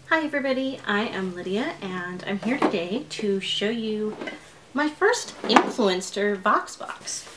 Hi everybody, I am Lydia and I'm here today to show you my first Influenster Vox Box.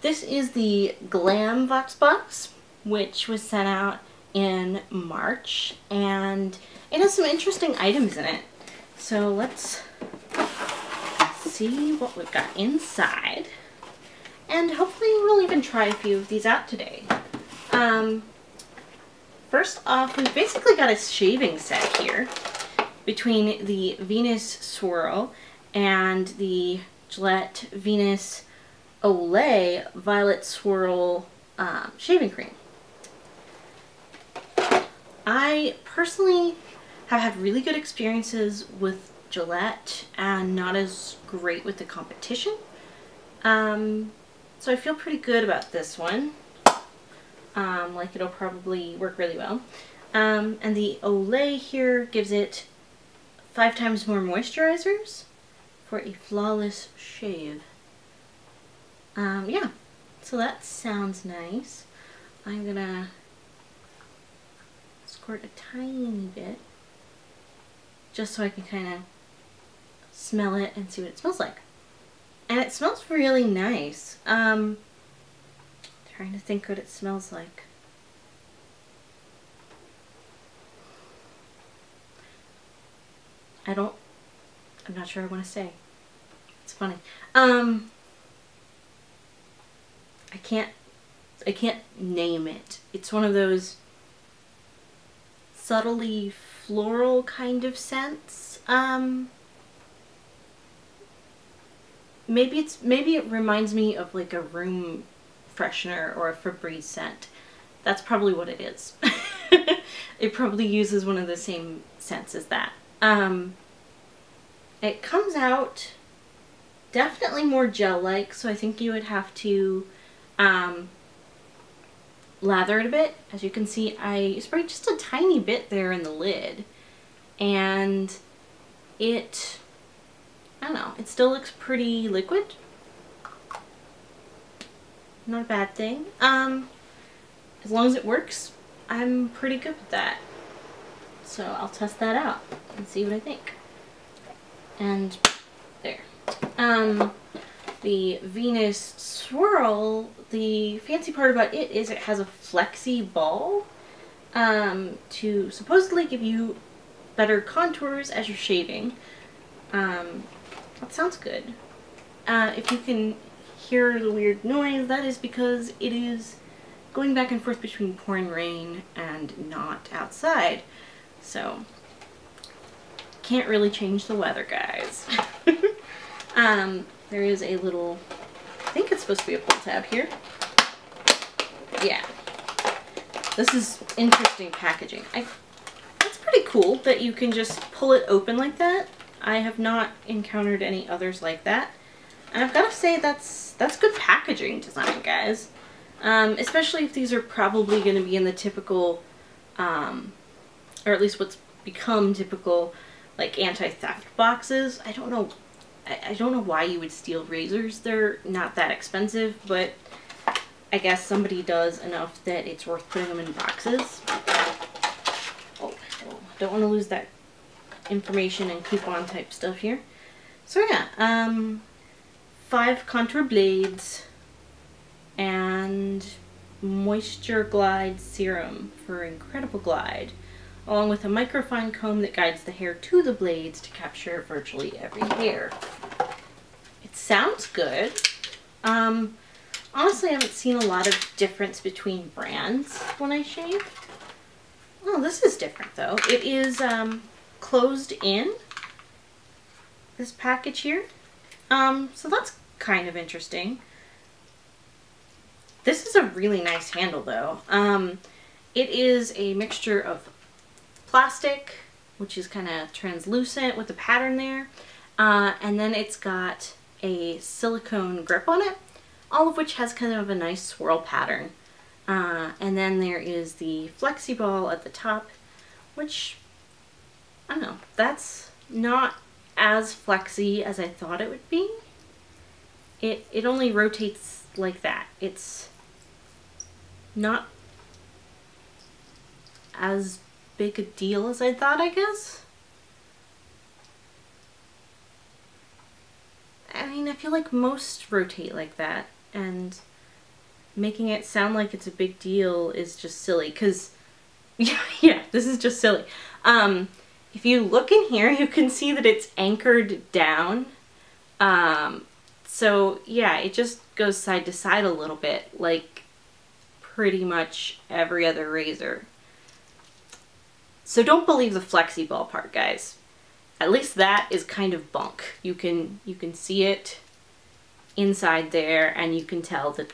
This is the Glam Vox Box, which was sent out in March, and it has some interesting items in it. So let's see what we've got inside, and hopefully we'll even try a few of these out today. First off, we've basically got a shaving set here between the Venus Swirl and the Gillette Venus Olay Violet Swirl shaving cream. I personally have had really good experiences with Gillette and not as great with the competition. So I feel pretty good about this one. Like it'll probably work really well. And the Olay here gives it 5 times more moisturizers for a flawless shave. Yeah, so that sounds nice. I'm gonna squirt a tiny bit just so I can kind of smell it and see what it smells like. And it smells really nice. Trying to think what it smells like. I'm not sure I want to say. It's funny. I can't name it. It's one of those subtly floral kind of scents. Maybe it reminds me of like a room freshener or a Febreze scent. That's probably what it is. It probably uses one of the same scents as that. It comes out definitely more gel-like, so I think you would have to lather it a bit. As you can see, I sprayed just a tiny bit there in the lid, and I don't know, it still looks pretty liquid. Not a bad thing. As long as it works, I'm pretty good with that. So I'll test that out and see what I think. And there. The Venus Swirl, the fancy part about it is it has a flexi ball to supposedly give you better contours as you're shaving. That sounds good. If you can hear the weird noise, that is because it is going back and forth between pouring rain and not outside. So, can't really change the weather, guys. There is a little, I think it's supposed to be a pull tab here. Yeah. This is interesting packaging. That's pretty cool that you can just pull it open like that. I have not encountered any others like that. And I've got to say that's good packaging design, guys. Especially if these are probably going to be in the typical, or at least what's become typical, like anti-theft boxes. I don't know why you would steal razors. They're not that expensive, but I guess somebody does enough that it's worth putting them in boxes. Oh, don't want to lose that information and coupon type stuff here. So yeah, 5 contour blades and Moisture Glide serum for incredible glide, along with a microfine comb that guides the hair to the blades to capture virtually every hair. It sounds good. Honestly, I haven't seen a lot of difference between brands when I shave. Oh, this is different though. It is closed in, this package here. So that's kind of interesting. This is a really nice handle though. It is a mixture of plastic, which is kind of translucent with the pattern there, and then it's got a silicone grip on it, all of which has kind of a nice swirl pattern. And then there is the flexi ball at the top, which, I don't know, that's not as flexy as I thought it would be. It only rotates like that. It's not as big a deal as I thought, I guess. I mean, I feel like most rotate like that, and making it sound like it's a big deal is just silly, because, yeah, this is just silly. If you look in here, you can see that it's anchored down. So yeah, it just goes side to side a little bit, like pretty much every other razor. So don't believe the flexi ball part, guys. At least that is kind of bunk. You can see it inside there, and you can tell that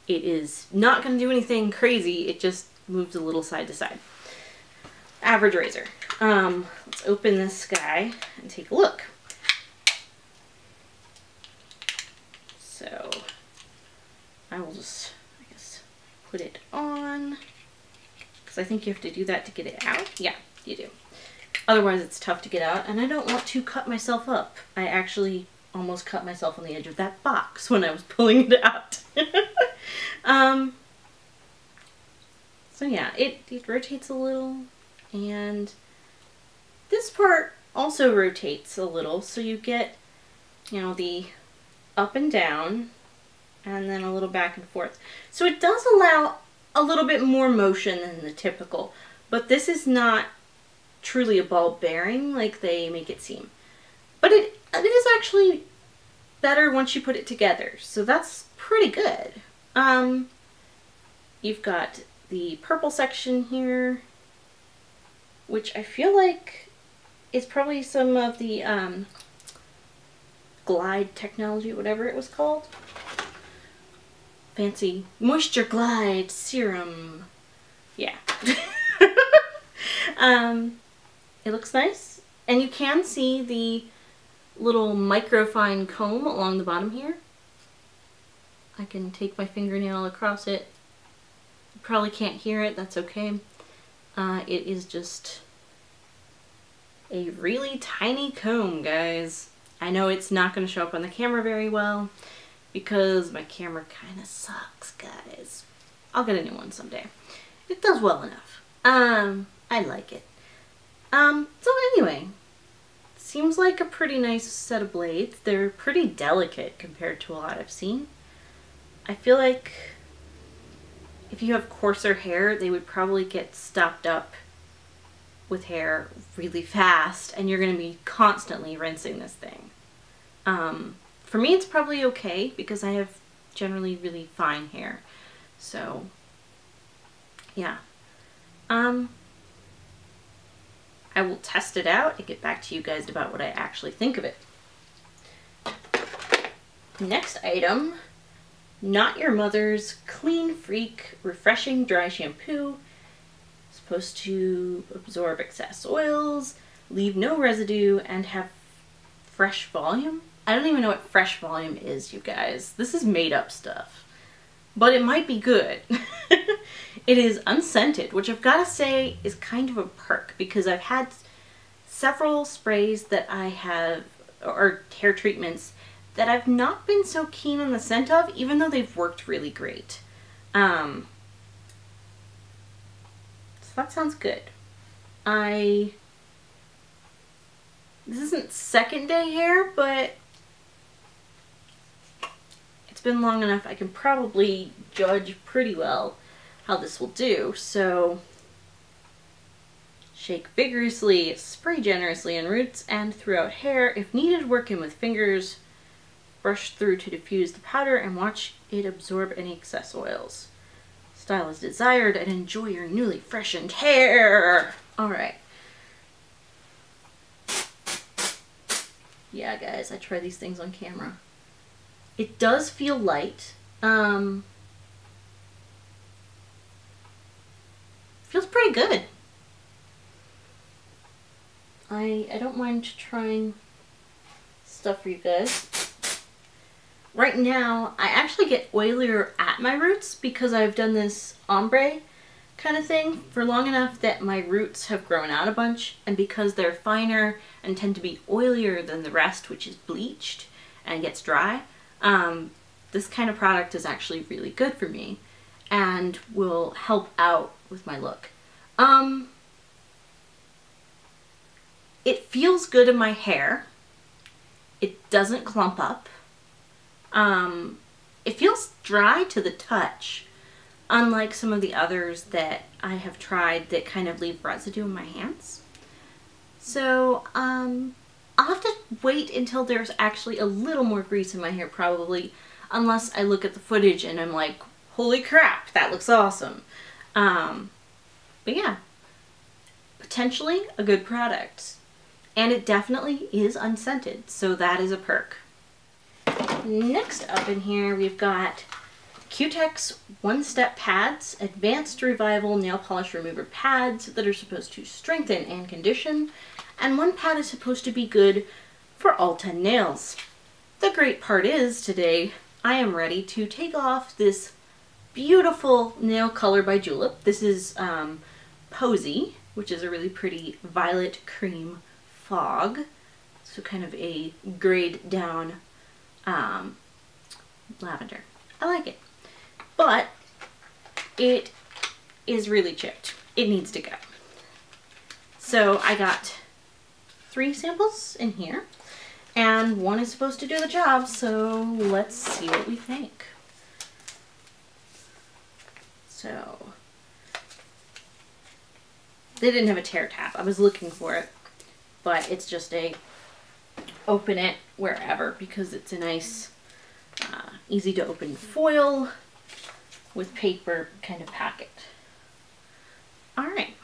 it is not going to do anything crazy. It just moves a little side to side. Average razor. Let's open this guy and take a look. So I will just, I guess, put it on, because I think you have to do that to get it out. Yeah, you do. Otherwise it's tough to get out, and I don't want to cut myself up. I actually almost cut myself on the edge of that box when I was pulling it out. So yeah, it rotates a little, and this part also rotates a little, so you get, you know, the up and down, and then a little back and forth. So it does allow a little bit more motion than the typical, but this is not truly a ball bearing like they make it seem. But it is actually better once you put it together, so that's pretty good. You've got the purple section here, which I feel like is probably some of the glide technology, whatever it was called. Fancy Moisture Glide Serum. Yeah. It looks nice, and you can see the little microfine comb along the bottom here. I can take my fingernail across it. You probably can't hear it, that's okay. It is just a really tiny comb, guys. I know it's not going to show up on the camera very well because my camera kind of sucks, guys. I'll get a new one someday. It does well enough. I like it. So anyway, seems like a pretty nice set of blades. They're pretty delicate compared to a lot I've seen. I feel like if you have coarser hair, they would probably get stopped up with hair really fast, and you're going to be constantly rinsing this thing. For me, it's probably okay because I have generally really fine hair. So, yeah. I will test it out and get back to you guys about what I actually think of it. Next item, Not Your Mother's Clean Freak Refreshing Dry Shampoo. Supposed to absorb excess oils, leave no residue, and have fresh volume. I don't even know what fresh volume is, you guys. This is made up stuff. But it might be good. It is unscented, which I've got to say is kind of a perk, because I've had several sprays that I have, or hair treatments, that I've not been so keen on the scent of, even though they've worked really great. So that sounds good. This isn't second day hair, but it's been long enough I can probably judge pretty well how this will do. So shake vigorously, spray generously in roots and throughout hair. If needed, work in with fingers. Brush through to diffuse the powder and watch it absorb any excess oils. Style as desired and enjoy your newly freshened hair. Alright. Yeah, guys, I try these things on camera. It does feel light. Feels pretty good. I don't mind trying stuff for you guys. Right now, I actually get oilier at my roots because I've done this ombre kind of thing for long enough that my roots have grown out a bunch, and because they're finer and tend to be oilier than the rest, which is bleached and gets dry, this kind of product is actually really good for me and will help out with my look. It feels good in my hair. It doesn't clump up. It feels dry to the touch, unlike some of the others that I have tried that kind of leave residue in my hands. So I'll have to wait until there's actually a little more grease in my hair probably, unless I look at the footage and I'm like, holy crap, that looks awesome. But yeah, potentially a good product. And it definitely is unscented, so that is a perk. Next up in here, we've got Cutex One-Step Pads, Advanced Revival Nail Polish Remover Pads that are supposed to strengthen and condition, and one pad is supposed to be good for all 10 nails. The great part is, today, I am ready to take off this beautiful nail color by Julep. This is Posy, which is a really pretty violet cream fog, so kind of a grayed down lavender. I like it, but it is really chipped. It needs to go. So I got 3 samples in here, and one is supposed to do the job, so let's see what we think. So they didn't have a tear tap. I was looking for it, but it's just a open it wherever, because it's a nice easy to open foil with paper kind of packet. Alright,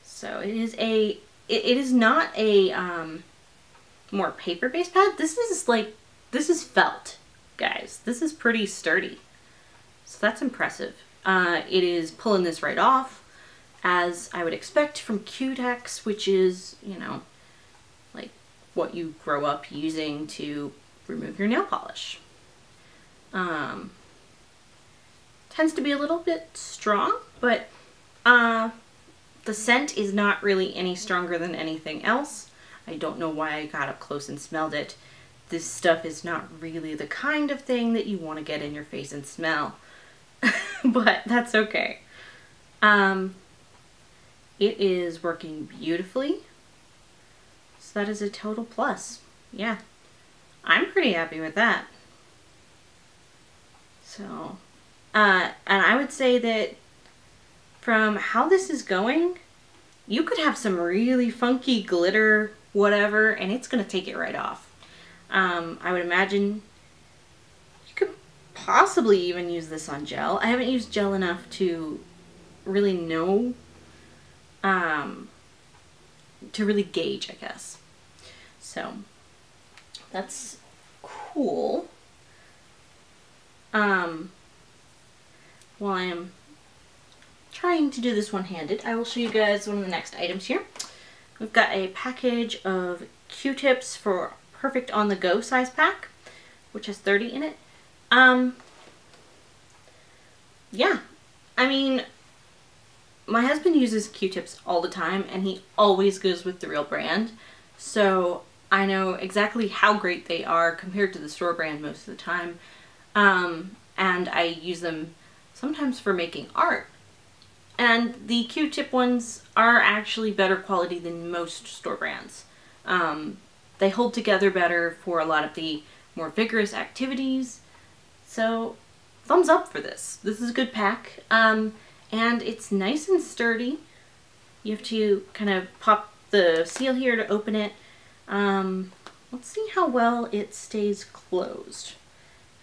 so it is not a more paper based pad. This is felt, guys. This is pretty sturdy, so that's impressive. It is pulling this right off, as I would expect from Cutex, which is, you know, like what you grow up using to remove your nail polish. Tends to be a little bit strong, but the scent is not really any stronger than anything else. I don't know why I got up close and smelled it. This stuff is not really the kind of thing that you want to get in your face and smell, but that's okay. It is working beautifully, so that is a total plus. Yeah, I'm pretty happy with that. So, and I would say that from how this is going, you could have some really funky glitter, whatever, and it's going to take it right off. I would imagine you could possibly even use this on gel. I haven't used gel enough to really know, to really gauge, I guess. So that's cool. While I am trying to do this one-handed, I will show you guys one of the next items here. We've got a package of Q-tips for perfect on-the-go size pack, which has 30 in it. Yeah, I mean, my husband uses Q-tips all the time, and he always goes with the real brand, so I know exactly how great they are compared to the store brand most of the time. And I use them sometimes for making art. And the Q-tip ones are actually better quality than most store brands. They hold together better for a lot of the more vigorous activities. So thumbs up for this. This is a good pack. And it's nice and sturdy. You have to kind of pop the seal here to open it. Let's see how well it stays closed,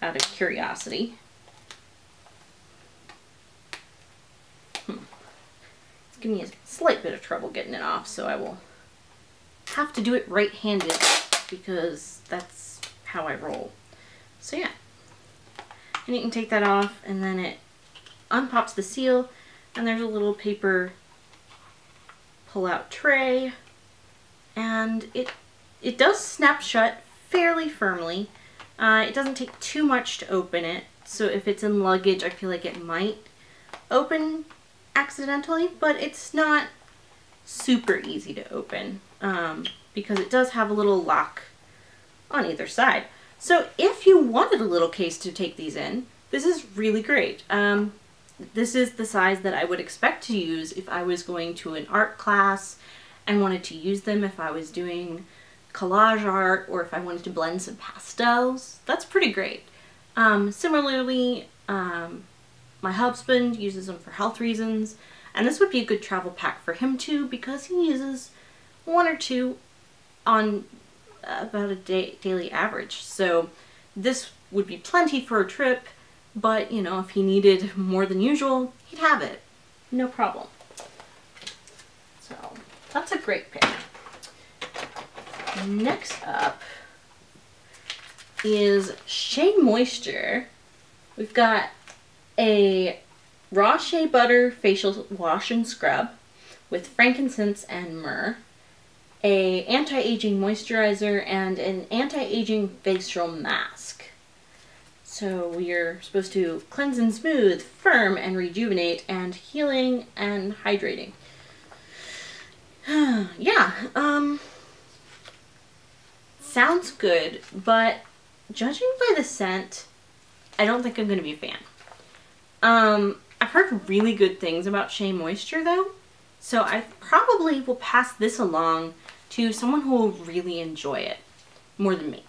out of curiosity. It's giving me a slight bit of trouble getting it off, so I will have to do it right-handed because that's how I roll. So yeah, and you can take that off, and then it unpops the seal, and there's a little paper pull-out tray, and it does snap shut fairly firmly. It doesn't take too much to open it, so if it's in luggage, I feel like it might open accidentally, but it's not super easy to open because it does have a little lock on either side. So if you wanted a little case to take these in, this is really great. This is the size that I would expect to use if I was going to an art class and wanted to use them if I was doing collage art or if I wanted to blend some pastels. That's pretty great. Similarly, my husband uses them for health reasons, and this would be a good travel pack for him too because he uses 1 or 2 on about a daily average. So this would be plenty for a trip, but you know, if he needed more than usual, he'd have it. No problem. So that's a great pick. Next up is Shea Moisture. We've got a raw shea butter facial wash and scrub with frankincense and myrrh, a anti-aging moisturizer, and an anti-aging facial mask. So we're supposed to cleanse and smooth, firm and rejuvenate, and healing and hydrating. Yeah, sounds good, but judging by the scent, I don't think I'm going to be a fan. I've heard really good things about Shea Moisture though, so I probably will pass this along to someone who will really enjoy it more than me.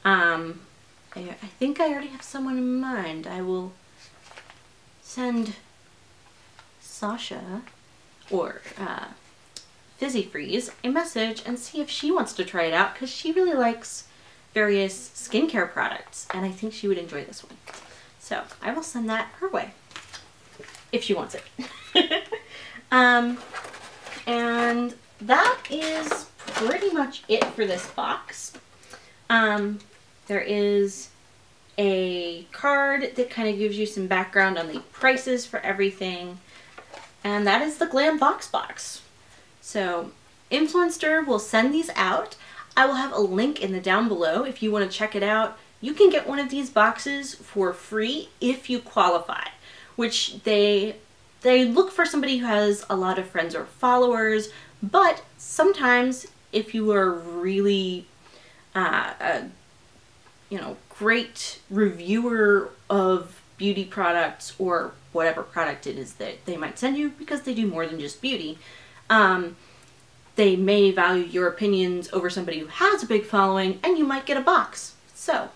I think I already have someone in mind. I will send Sasha or Fizzy Freeze a message and see if she wants to try it out because she really likes various skincare products and I think she would enjoy this one. So I will send that her way if she wants it. And that is pretty much it for this box. There is a card that kind of gives you some background on the prices for everything, and that is the Glam Vox Box. So Influenster will send these out. I will have a link in the down below if you want to check it out. You can get one of these boxes for free if you qualify, which they look for somebody who has a lot of friends or followers, but sometimes if you are really you know, great reviewer of beauty products or whatever product it is that they might send you, because they do more than just beauty, they may value your opinions over somebody who has a big following, and you might get a box. So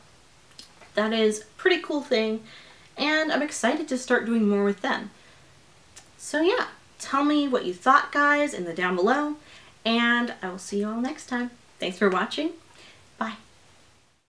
that is a pretty cool thing, and I'm excited to start doing more with them. So yeah, tell me what you thought, guys, in the down below, and I will see you all next time. Thanks for watching. Bye.